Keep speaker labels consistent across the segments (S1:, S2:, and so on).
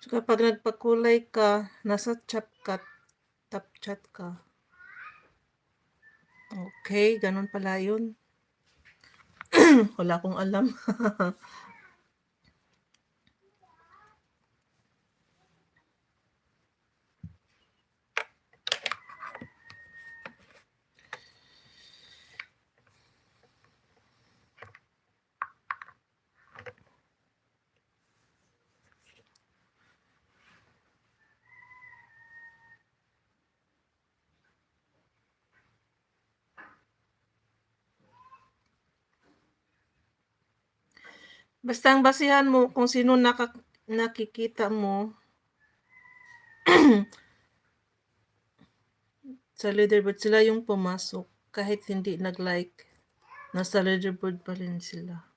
S1: So, kapag nagpakulay ka, nasa top chat ka. Okay, ganun pala yun. Wala akong alam. Basta ang basihan mo kung sino nakikita mo sa leaderboard, sila yung pumasok. Kahit hindi nag-like, nasa leaderboard pa rin sila.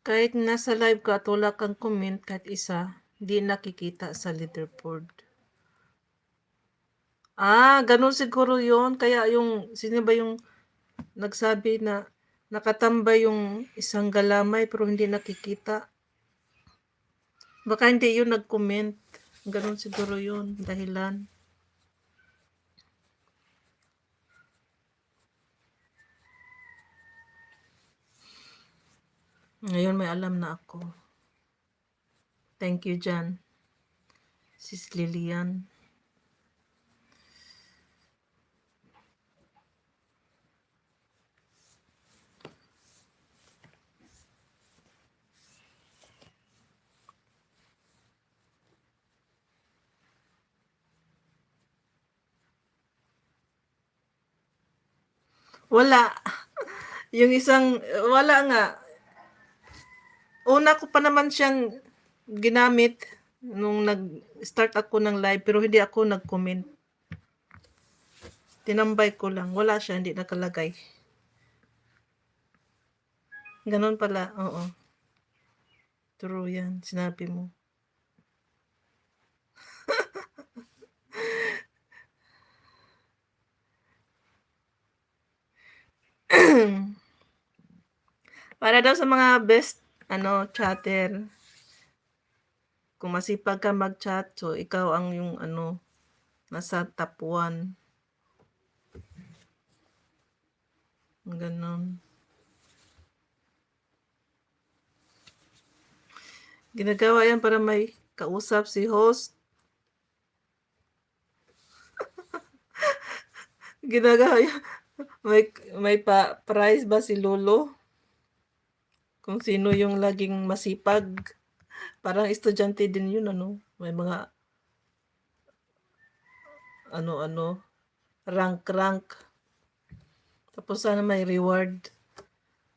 S1: Kahit nasa live ka at wala kang comment kahit isa, hindi nakikita sa leaderboard. Ganun siguro yun. Kaya yung, sino ba yung nagsabi na nakatambay yung isang galamay pero hindi nakikita? Baka hindi yun nag-comment. Ganun siguro yun, dahilan. Ngayon may alam na ako. Thank you, Jan. Sis Lilian. Wala. Yung isang, wala nga. Una ko pa naman siyang ginamit nung nag-start ako ng live pero hindi ako nag-comment. Tinambay ko lang. Wala siya, hindi nakalagay. Ganon pala, oo. True yan, sinabi mo. Para daw sa mga best chatter. Kung masipag ka mag-chat, so ikaw ang yung nasa top 1. Ganon. Ginagawa yan para may kausap si host. Ginagawa yan. May prize ba si Lolo? Kung sino yung laging masipag. Parang estudyante din yun, May mga rank. Tapos sana may reward.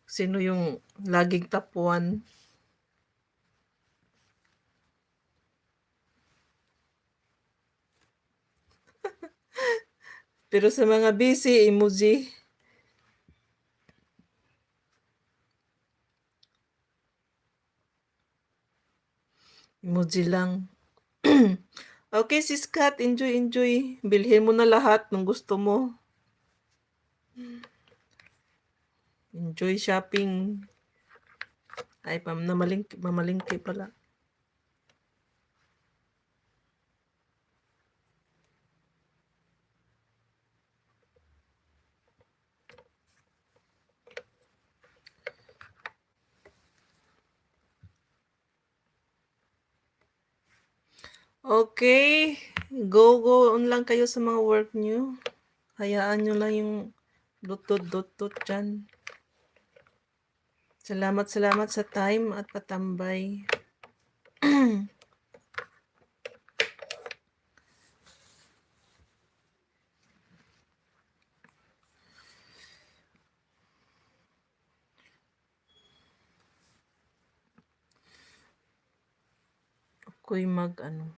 S1: Sino yung laging top 1. Pero sa mga busy, emoji. Emoji lang. Okay, sis Kat, enjoy. Bilhin mo na lahat ng gusto mo. Enjoy shopping. Ay, mamalingki pala. Okay, go on lang kayo sa mga work nyo. Hayaan nyo lang yung dot dyan. Salamat sa time at patambay. Ako'y